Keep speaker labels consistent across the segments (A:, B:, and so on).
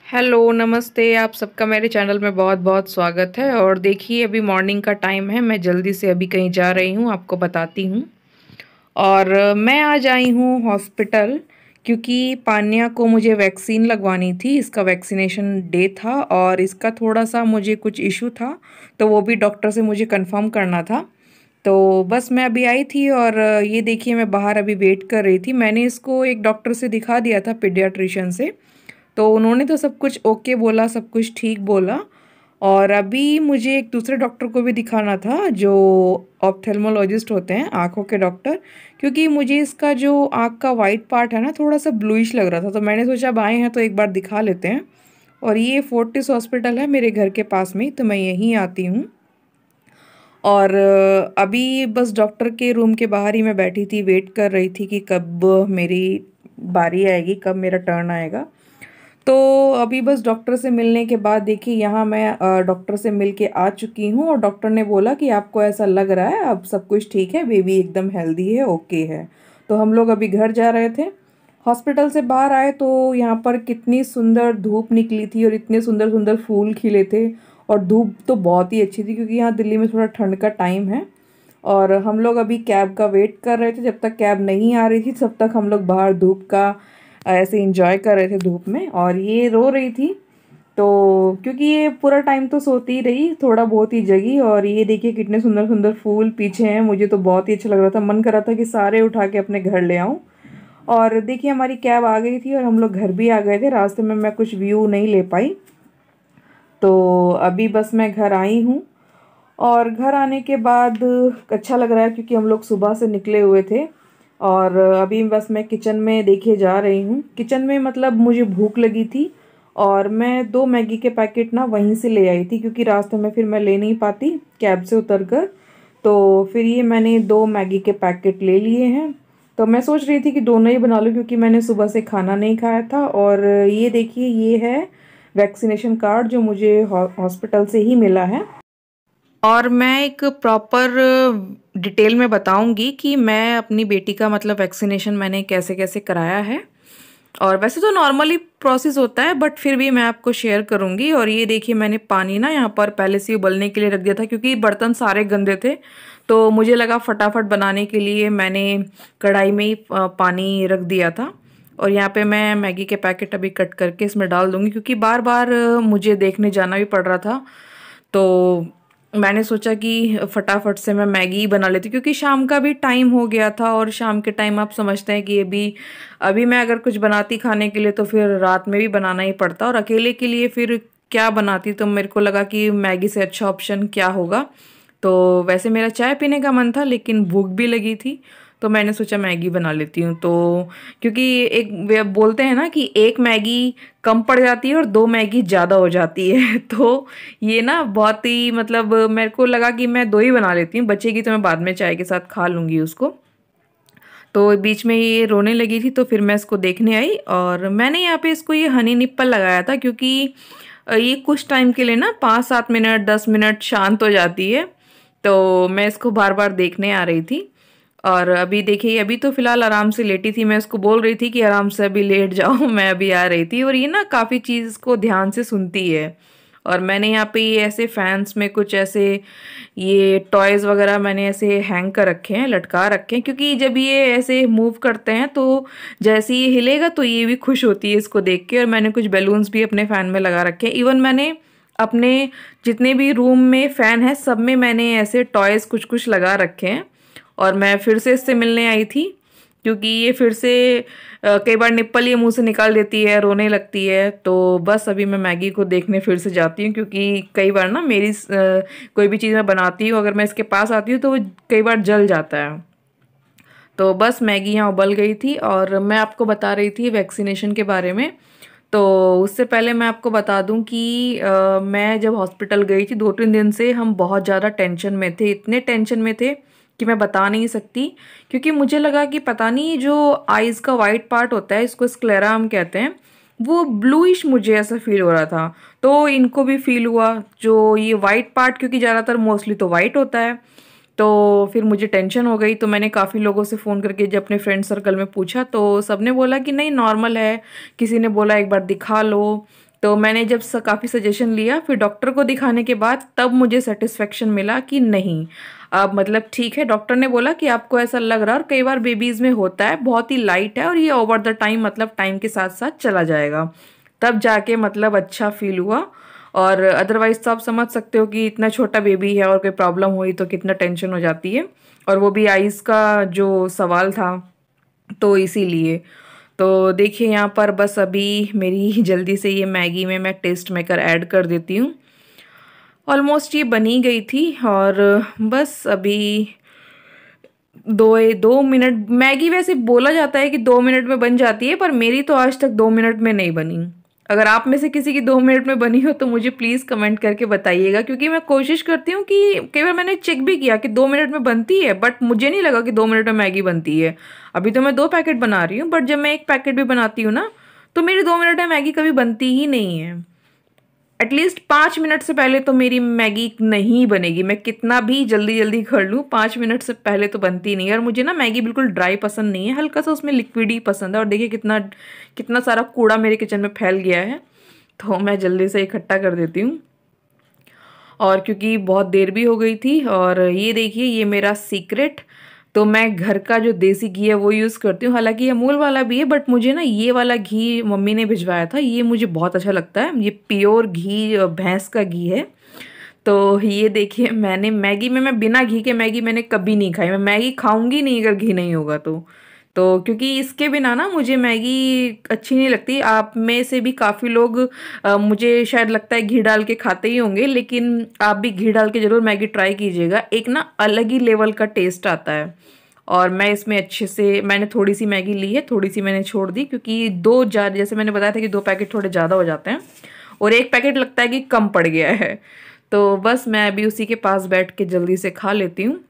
A: Hello नमस्ते। आप सबका मेरे चैनल में बहुत बहुत स्वागत है। और देखिए अभी मॉर्निंग का टाइम है, मैं जल्दी से अभी कहीं जा रही हूँ, आपको बताती हूँ। और मैं आज आई हूँ हॉस्पिटल क्योंकि पान्या को मुझे वैक्सीन लगवानी थी। इसका वैक्सीनेशन डे था और इसका थोड़ा सा मुझे कुछ इशू था, तो वो भी डॉक्टर से मुझे कंफर्म करना था। तो बस मैं अभी आई थी और ये देखिए मैं बाहर अभी वेट कर रही थी। मैंने इसको एक डॉक्टर से दिखा दिया था, पीडियाट्रिशियन से। तो उन्होंने तो सब कुछ ओके बोला, सब कुछ ठीक बोला। और अभी मुझे एक दूसरे डॉक्टर को भी दिखाना था जो ऑप्थेल्मोलॉजिस्ट होते हैं, आँखों के डॉक्टर। क्योंकि मुझे इसका जो आँख का वाइट पार्ट है ना, थोड़ा सा ब्लूइश लग रहा था, तो मैंने सोचा अब आए हैं तो एक बार दिखा लेते हैं। और ये फोर्टिस हॉस्पिटल है मेरे घर के पास में ही, तो मैं यहीं आती हूँ। और अभी बस डॉक्टर के रूम के बाहर ही मैं बैठी थी, वेट कर रही थी कि कब मेरी बारी आएगी, कब मेरा टर्न आएगा। तो अभी बस डॉक्टर से मिलने के बाद देखिए यहाँ मैं डॉक्टर से मिल के आ चुकी हूँ। और डॉक्टर ने बोला कि आपको ऐसा लग रहा है अब सब कुछ ठीक है, बेबी एकदम हेल्दी है, ओके है। तो हम लोग अभी घर जा रहे थे। हॉस्पिटल से बाहर आए तो यहाँ पर कितनी सुंदर धूप निकली थी और इतने सुंदर सुंदर फूल खिले थे। और धूप तो बहुत ही अच्छी थी क्योंकि यहाँ दिल्ली में थोड़ा ठंड का टाइम है। और हम लोग अभी कैब का वेट कर रहे थे, जब तक कैब नहीं आ रही थी तब तक हम लोग बाहर धूप का ऐसे इंजॉय कर रहे थे धूप में। और ये रो रही थी, तो क्योंकि ये पूरा टाइम तो सोती ही रही, थोड़ा बहुत ही जगी। और ये देखिए कितने सुंदर सुंदर फूल पीछे हैं, मुझे तो बहुत ही अच्छा लग रहा था, मन कर रहा था कि सारे उठा के अपने घर ले आऊं। और देखिए हमारी कैब आ गई थी और हम लोग घर भी आ गए थे। रास्ते में मैं कुछ व्यू नहीं ले पाई, तो अभी बस मैं घर आई हूँ। और घर आने के बाद अच्छा लग रहा है क्योंकि हम लोग सुबह से निकले हुए थे। और अभी बस मैं किचन में देखिए जा रही हूँ। किचन में मतलब मुझे भूख लगी थी और मैं 2 मैगी के पैकेट ना वहीं से ले आई थी, क्योंकि रास्ते में फिर मैं ले नहीं पाती कैब से उतर कर। तो फिर ये मैंने 2 मैगी के पैकेट ले लिए हैं। तो मैं सोच रही थी कि दोनों ही बना लूँ क्योंकि मैंने सुबह से खाना नहीं खाया था। और ये देखिए ये है वैक्सीनेशन कार्ड जो मुझे हॉस्पिटल से ही मिला है। और मैं एक प्रॉपर डिटेल में बताऊंगी कि मैं अपनी बेटी का मतलब वैक्सीनेशन मैंने कैसे कैसे कराया है। और वैसे तो नॉर्मली प्रोसेस होता है, बट फिर भी मैं आपको शेयर करूंगी। और ये देखिए मैंने पानी ना यहाँ पर पहले से उबलने के लिए रख दिया था क्योंकि बर्तन सारे गंदे थे। तो मुझे लगा फटाफट बनाने के लिए मैंने कढ़ाई में ही पानी रख दिया था। और यहाँ पे मैं मैगी के पैकेट अभी कट करके इसमें डाल दूंगी क्योंकि बार बार मुझे देखने जाना भी पड़ रहा था। तो मैंने सोचा कि फटाफट से मैं मैगी ही बना लेती क्योंकि शाम का भी टाइम हो गया था। और शाम के टाइम आप समझते हैं कि अभी अभी मैं अगर कुछ बनाती खाने के लिए तो फिर रात में भी बनाना ही पड़ता, और अकेले के लिए फिर क्या बनाती। तो मेरे को लगा कि मैगी से अच्छा ऑप्शन क्या होगा। तो वैसे मेरा चाय पीने का मन था लेकिन भूख भी लगी थी, तो मैंने सोचा मैगी बना लेती हूँ। तो क्योंकि एक वे बोलते हैं ना कि एक मैगी कम पड़ जाती है और 2 मैगी ज़्यादा हो जाती है तो ये ना बहुत ही मतलब मेरे को लगा कि मैं 2 ही बना लेती हूँ, बचेगी तो मैं बाद में चाय के साथ खा लूँगी उसको। तो बीच में ये रोने लगी थी तो फिर मैं इसको देखने आई और मैंने यहाँ पे इसको ये हनी निप्पल लगाया था क्योंकि ये कुछ टाइम के लिए ना 5-7 मिनट 10 मिनट शांत हो जाती है। तो मैं इसको बार बार देखने आ रही थी। और अभी देखिए अभी तो फिलहाल आराम से लेटी थी, मैं इसको बोल रही थी कि आराम से अभी लेट जाओ मैं अभी आ रही थी। और ये ना काफ़ी चीज़ को ध्यान से सुनती है। और मैंने यहाँ पे ये ऐसे फैंस में कुछ ऐसे ये टॉयज वगैरह मैंने ऐसे हैंग कर रखे हैं, लटका रखे हैं, क्योंकि जब ये ऐसे मूव करते हैं तो जैसे ही ये हिलेगा तो ये भी खुश होती है इसको देख के। और मैंने कुछ बैलून्स भी अपने फैन में लगा रखे हैं। इवन मैंने अपने जितने भी रूम में फ़ैन है सब में मैंने ऐसे टॉयज कुछ कुछ लगा रखे हैं। और मैं फिर से इससे मिलने आई थी क्योंकि ये फिर से कई बार निप्पल ये मुंह से निकाल देती है, रोने लगती है। तो बस अभी मैं मैगी को देखने फिर से जाती हूँ क्योंकि कई बार ना मेरी कोई भी चीज़ मैं बनाती हूँ अगर मैं इसके पास आती हूँ तो वो कई बार जल जाता है। तो बस मैगी यहाँ उबल गई थी और मैं आपको बता रही थी वैक्सीनेशन के बारे में। तो उससे पहले मैं आपको बता दूं कि मैं जब हॉस्पिटल गई थी 2-3 दिन से हम बहुत ज़्यादा टेंशन में थे, इतने टेंशन में थे कि मैं बता नहीं सकती। क्योंकि मुझे लगा कि पता नहीं जो आइज़ का वाइट पार्ट होता है, इसको स्क्लेरा हम कहते हैं, वो ब्लूइश मुझे ऐसा फील हो रहा था। तो इनको भी फील हुआ जो ये वाइट पार्ट, क्योंकि ज़्यादातर मोस्टली तो वाइट होता है। तो फिर मुझे टेंशन हो गई, तो मैंने काफ़ी लोगों से फ़ोन करके जब अपने फ्रेंड सर्कल में पूछा तो सबने बोला कि नहीं नॉर्मल है, किसी ने बोला एक बार दिखा लो। तो मैंने जब काफ़ी सजेशन लिया, फिर डॉक्टर को दिखाने के बाद तब मुझे सेटिस्फेक्शन मिला कि नहीं, अब मतलब ठीक है। डॉक्टर ने बोला कि आपको ऐसा लग रहा है, और कई बार बेबीज़ में होता है, बहुत ही लाइट है और ये ओवर द टाइम मतलब टाइम के साथ साथ चला जाएगा। तब जाके मतलब अच्छा फील हुआ। और अदरवाइज तो आप समझ सकते हो कि इतना छोटा बेबी है और कोई प्रॉब्लम हुई तो कितना टेंशन हो जाती है, और वो भी आइज़ का जो सवाल था, तो इसीलिए। तो देखिए यहाँ पर बस अभी मेरी जल्दी से ये मैगी में मैं टेस्ट मेकर ऐड कर देती हूँ। ऑलमोस्ट ये बनी गई थी, और बस अभी 2 मिनट। मैगी वैसे बोला जाता है कि 2 मिनट में बन जाती है, पर मेरी तो आज तक 2 मिनट में नहीं बनी। अगर आप में से किसी की 2 मिनट में बनी हो तो मुझे प्लीज़ कमेंट करके बताइएगा, क्योंकि मैं कोशिश करती हूँ कि कई बार मैंने चेक भी किया कि 2 मिनट में बनती है, बट मुझे नहीं लगा कि 2 मिनट में मैगी बनती है। अभी तो मैं 2 पैकेट बना रही हूँ, बट जब मैं एक पैकेट भी बनाती हूँ ना, तो मेरी 2 मिनट में मैगी कभी बनती ही नहीं है। एटलीस्ट 5 मिनट से पहले तो मेरी मैगी नहीं बनेगी, मैं कितना भी जल्दी जल्दी कर लूँ, 5 मिनट से पहले तो बनती नहीं है। और मुझे ना मैगी बिल्कुल ड्राई पसंद नहीं है, हल्का सा उसमें लिक्विड ही पसंद है। और देखिए कितना कितना सारा कूड़ा मेरे किचन में फैल गया है, तो मैं जल्दी से इकट्ठा कर देती हूँ। और क्योंकि बहुत देर भी हो गई थी, और ये देखिए ये मेरा सीक्रेट, तो मैं घर का जो देसी घी है वो यूज़ करती हूँ। हालांकि ये अमूल वाला भी है, बट मुझे ना ये वाला घी मम्मी ने भिजवाया था, ये मुझे बहुत अच्छा लगता है। ये प्योर घी भैंस का घी है। तो ये देखिए मैंने मैगी में, मैं बिना घी के मैगी मैंने कभी नहीं खाई, मैं मैगी खाऊंगी नहीं अगर घी नहीं होगा तो क्योंकि इसके बिना ना मुझे मैगी अच्छी नहीं लगती। आप में से भी काफ़ी लोग मुझे शायद लगता है घी डाल के खाते ही होंगे, लेकिन आप भी घी डाल के ज़रूर मैगी ट्राई कीजिएगा, एक ना अलग ही लेवल का टेस्ट आता है। और मैं इसमें अच्छे से, मैंने थोड़ी सी मैगी ली है, थोड़ी सी मैंने छोड़ दी, क्योंकि 2 जार, जैसे मैंने बताया था कि 2 पैकेट थोड़े ज़्यादा हो जाते हैं, और एक पैकेट लगता है कि कम पड़ गया है। तो बस मैं अभी उसी के पास बैठ के जल्दी से खा लेती हूँ,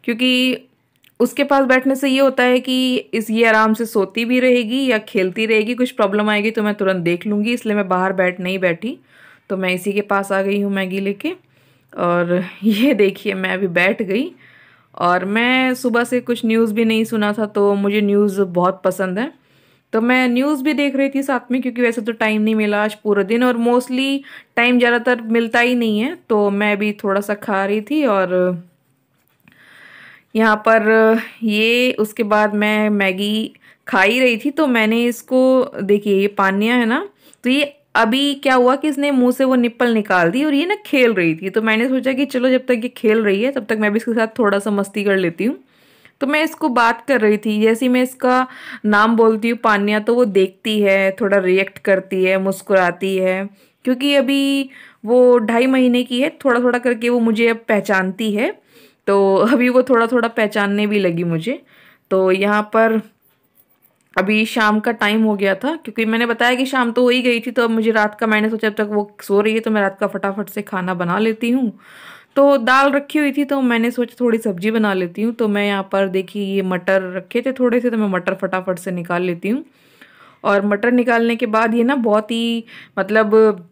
A: क्योंकि उसके पास बैठने से ये होता है कि ये आराम से सोती भी रहेगी या खेलती रहेगी, कुछ प्रॉब्लम आएगी तो मैं तुरंत देख लूँगी, इसलिए मैं बाहर नहीं बैठी। तो मैं इसी के पास आ गई हूँ मैगी लेके। और ये देखिए मैं अभी बैठ गई, और मैं सुबह से कुछ न्यूज़ भी नहीं सुना था, तो मुझे न्यूज़ बहुत पसंद है, तो मैं न्यूज़ भी देख रही थी साथ में, क्योंकि वैसे तो टाइम नहीं मिला आज पूरा दिन, और मोस्टली टाइम ज़्यादातर मिलता ही नहीं है। तो मैं भी थोड़ा सा खा रही थी, और यहाँ पर ये उसके बाद मैं मैगी खा ही रही थी, तो मैंने इसको, देखिए ये पानिया है ना, तो ये अभी क्या हुआ कि इसने मुंह से वो निप्पल निकाल दी, और ये ना खेल रही थी, तो मैंने सोचा कि चलो जब तक ये खेल रही है तब तक मैं भी इसके साथ थोड़ा सा मस्ती कर लेती हूँ। तो मैं इसको बात कर रही थी, जैसे ही मैं इसका नाम बोलती हूँ पानिया, तो वो देखती है, थोड़ा रिएक्ट करती है, मुस्कुराती है, क्योंकि अभी वो 2.5 महीने की है, थोड़ा थोड़ा करके वो मुझे अब पहचानती है। तो अभी वो थोड़ा थोड़ा पहचानने भी लगी मुझे। तो यहाँ पर अभी शाम का टाइम हो गया था, क्योंकि मैंने बताया कि शाम तो हो ही गई थी, तो अब मुझे रात का, मैंने सोचा जब तक वो सो रही है तो मैं रात का फटाफट से खाना बना लेती हूँ। तो दाल रखी हुई थी, तो मैंने सोचा थोड़ी सब्जी बना लेती हूँ। तो मैं यहाँ पर देखिए ये मटर रखे थे थोड़े से, तो मैं मटर फटाफट से निकाल लेती हूँ। और मटर निकालने के बाद ये ना बहुत ही मतलब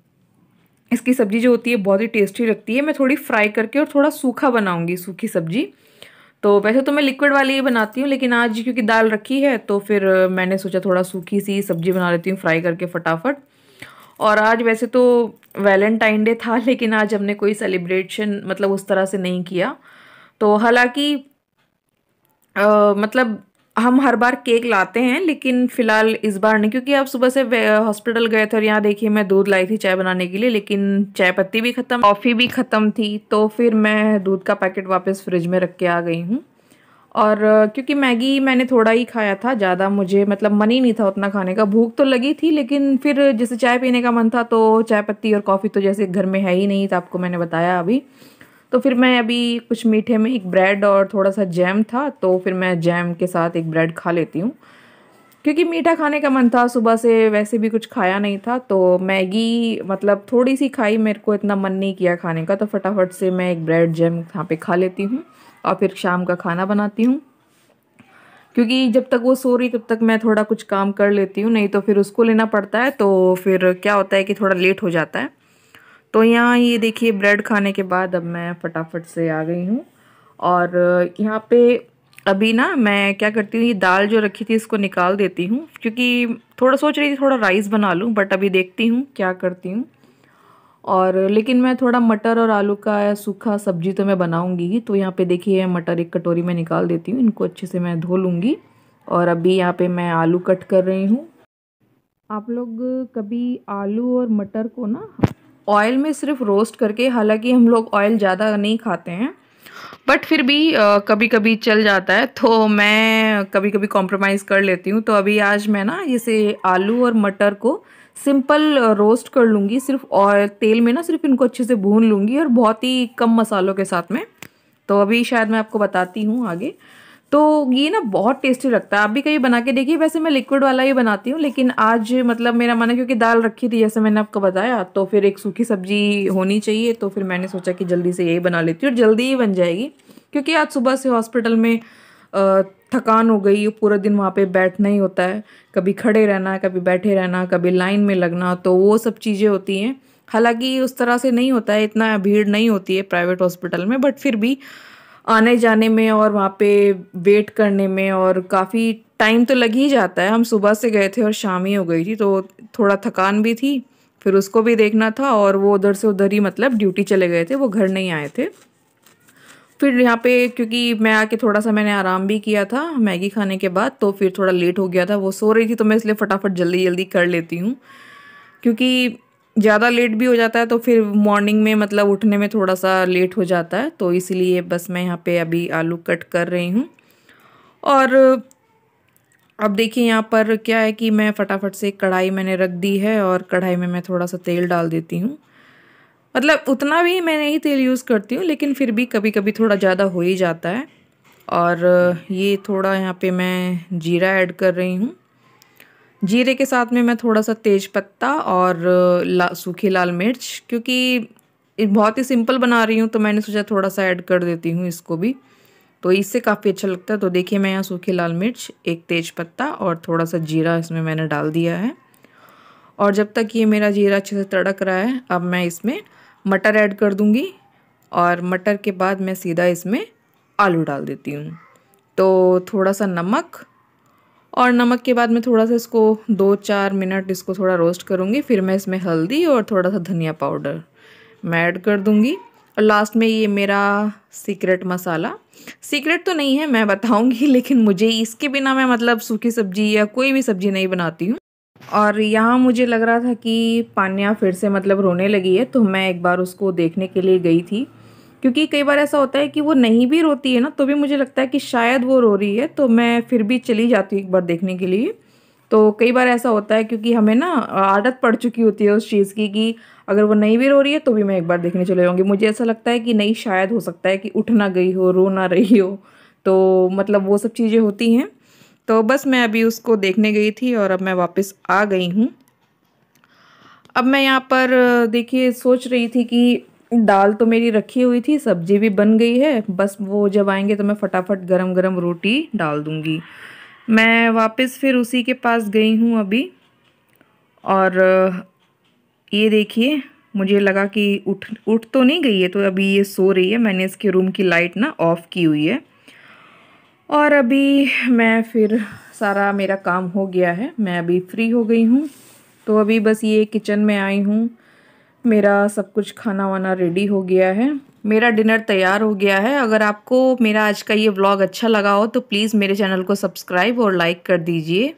A: इसकी सब्ज़ी जो होती है बहुत ही टेस्टी लगती है। मैं थोड़ी फ्राई करके और थोड़ा सूखा बनाऊंगी, सूखी सब्जी। तो वैसे तो मैं लिक्विड वाली ही बनाती हूँ, लेकिन आज क्योंकि दाल रखी है तो फिर मैंने सोचा थोड़ा सूखी सी सब्जी बना लेती हूँ फ्राई करके फटाफट। और आज वैसे तो वैलेंटाइन डे था, लेकिन आज हमने कोई सेलिब्रेशन मतलब उस तरह से नहीं किया। तो हालांकि मतलब हम हर बार केक लाते हैं, लेकिन फिलहाल इस बार नहीं, क्योंकि अब सुबह से हॉस्पिटल गए थे, और यहाँ देखिए मैं दूध लाई थी चाय बनाने के लिए, लेकिन चाय पत्ती भी ख़त्म, कॉफ़ी भी ख़त्म थी, तो फिर मैं दूध का पैकेट वापस फ्रिज में रख के आ गई हूँ। और क्योंकि मैगी मैंने थोड़ा ही खाया था, ज़्यादा मुझे मतलब मन ही नहीं था उतना खाने का, भूख तो लगी थी, लेकिन फिर जैसे चाय पीने का मन था, तो चाय पत्ती और कॉफ़ी तो जैसे घर में है ही नहीं था, आपको मैंने बताया अभी। तो फिर मैं अभी कुछ मीठे में एक ब्रेड और थोड़ा सा जैम था, तो फिर मैं जैम के साथ एक ब्रेड खा लेती हूँ, क्योंकि मीठा खाने का मन था, सुबह से वैसे भी कुछ खाया नहीं था। तो मैगी मतलब थोड़ी सी खाई, मेरे को इतना मन नहीं किया खाने का, तो फटाफट से मैं एक ब्रेड जैम यहाँ पे खा लेती हूँ, और फिर शाम का खाना बनाती हूँ। क्योंकि जब तक वो सो रही तब तक मैं थोड़ा कुछ काम कर लेती हूँ, नहीं तो फिर उसको लेना पड़ता है, तो फिर क्या होता है कि थोड़ा लेट हो जाता है। तो यहाँ ये देखिए ब्रेड खाने के बाद अब मैं फटाफट से आ गई हूँ। और यहाँ पे अभी ना मैं क्या करती हूँ, ये दाल जो रखी थी इसको निकाल देती हूँ, क्योंकि थोड़ा सोच रही थी थोड़ा राइस बना लूँ, बट अभी देखती हूँ क्या करती हूँ। और लेकिन मैं थोड़ा मटर और आलू का सूखा सब्जी तो मैं बनाऊंगी ही। तो यहाँ पे देखिए मटर एक कटोरी में निकाल देती हूँ, इनको अच्छे से मैं धो लूँगी। और अभी यहाँ पे मैं आलू कट कर रही हूँ। आप लोग कभी आलू और मटर को ना ऑयल में सिर्फ रोस्ट करके, हालांकि हम लोग ऑयल ज़्यादा नहीं खाते हैं, बट फिर भी कभी कभी चल जाता है, तो मैं कभी कभी कॉम्प्रोमाइज़ कर लेती हूँ। तो अभी आज मैं ना जैसे आलू और मटर को सिंपल रोस्ट कर लूँगी, सिर्फ ऑयल तेल में ना सिर्फ इनको अच्छे से भून लूँगी, और बहुत ही कम मसालों के साथ में। तो अभी शायद मैं आपको बताती हूँ आगे। तो ये ना बहुत टेस्टी लगता है, आप भी कहीं बना के देखिए। वैसे मैं लिक्विड वाला ही बनाती हूँ, लेकिन आज मतलब मेरा मन है, क्योंकि दाल रखी थी जैसे मैंने आपको बताया, तो फिर एक सूखी सब्जी होनी चाहिए, तो फिर मैंने सोचा कि जल्दी से यही बना लेती हूँ और जल्दी ही बन जाएगी। क्योंकि आज सुबह से हॉस्पिटल में थकान हो गई, पूरा दिन वहाँ पे बैठना ही होता है, कभी खड़े रहना, कभी बैठे रहना, कभी लाइन में लगना, तो वो सब चीज़ें होती हैं। हालांकि उस तरह से नहीं होता है, इतना भीड़ नहीं होती है प्राइवेट हॉस्पिटल में, बट फिर भी आने जाने में और वहाँ पे वेट करने में और काफ़ी टाइम तो लग ही जाता है। हम सुबह से गए थे और शाम ही हो गई थी, तो थोड़ा थकान भी थी, फिर उसको भी देखना था, और वो उधर से उधर ही मतलब ड्यूटी चले गए थे, वो घर नहीं आए थे। फिर यहाँ पे क्योंकि मैं आके थोड़ा सा मैंने आराम भी किया था मैगी खाने के बाद, तो फिर थोड़ा लेट हो गया था, वो सो रही थी, तो मैं इसलिए फटाफट जल्दी जल्दी कर लेती हूँ। क्योंकि ज़्यादा लेट भी हो जाता है तो फिर मॉर्निंग में मतलब उठने में थोड़ा सा लेट हो जाता है, तो इसलिए बस मैं यहाँ पे अभी आलू कट कर रही हूँ। और अब देखिए यहाँ पर क्या है कि मैं फटाफट से कढ़ाई मैंने रख दी है, और कढ़ाई में मैं थोड़ा सा तेल डाल देती हूँ। मतलब उतना भी मैं नहीं तेल यूज़ करती हूँ, लेकिन फिर भी कभी कभी थोड़ा ज़्यादा हो ही जाता है। और ये थोड़ा यहाँ पे मैं जीरा ऐड कर रही हूँ। जीरे के साथ में मैं थोड़ा सा तेज पत्ता और सूखी लाल मिर्च, क्योंकि ये बहुत ही सिंपल बना रही हूँ, तो मैंने सोचा थोड़ा सा ऐड कर देती हूँ इसको भी, तो इससे काफ़ी अच्छा लगता है। तो देखिए मैं यहाँ सूखी लाल मिर्च, एक तेज पत्ता और थोड़ा सा जीरा इसमें मैंने डाल दिया है। और जब तक ये मेरा जीरा अच्छे से तड़क रहा है, अब मैं इसमें मटर ऐड कर दूँगी, और मटर के बाद मैं सीधा इसमें आलू डाल देती हूँ। तो थोड़ा सा नमक, और नमक के बाद मैं थोड़ा सा इसको 2-4 मिनट इसको थोड़ा रोस्ट करूँगी। फिर मैं इसमें हल्दी और थोड़ा सा धनिया पाउडर मैं ऐड कर दूँगी। और लास्ट में ये मेरा सीक्रेट मसाला, सीक्रेट तो नहीं है, मैं बताऊँगी, लेकिन मुझे इसके बिना मैं मतलब सूखी सब्जी या कोई भी सब्जी नहीं बनाती हूँ। और यहाँ मुझे लग रहा था कि पानिया फिर से मतलब रोने लगी है, तो मैं एक बार उसको देखने के लिए गई थी। क्योंकि कई बार ऐसा होता है कि वो नहीं भी रोती है ना, तो भी मुझे लगता है कि शायद वो रो रही है, तो मैं फिर भी चली जाती हूँ एक बार देखने के लिए। तो कई बार ऐसा होता है, क्योंकि हमें ना आदत पड़ चुकी होती है उस चीज़ की, कि अगर वो नहीं भी रो रही है तो भी मैं एक बार देखने चले जाऊँगी। मुझे ऐसा लगता है कि नहीं, शायद हो सकता है कि उठ ना गई हो, रो ना रही हो, तो मतलब वो सब चीज़ें होती हैं। तो बस मैं अभी उसको देखने गई थी, और अब मैं वापस आ गई हूँ। अब मैं यहाँ पर देखिए सोच रही थी कि दाल तो मेरी रखी हुई थी, सब्जी भी बन गई है, बस वो जब आएंगे तो मैं फटाफट गरम गरम रोटी डाल दूँगी। मैं वापस फिर उसी के पास गई हूँ अभी, और ये देखिए मुझे लगा कि उठ उठ तो नहीं गई है, तो अभी ये सो रही है। मैंने इसके रूम की लाइट ना ऑफ़ की हुई है। और अभी मैं फिर सारा मेरा काम हो गया है, मैं अभी फ्री हो गई हूँ। तो अभी बस ये किचन में आई हूँ, मेरा सब कुछ खाना वाना रेडी हो गया है, मेरा डिनर तैयार हो गया है। अगर आपको मेरा आज का ये व्लॉग अच्छा लगा हो तो प्लीज़ मेरे चैनल को सब्सक्राइब और लाइक कर दीजिए।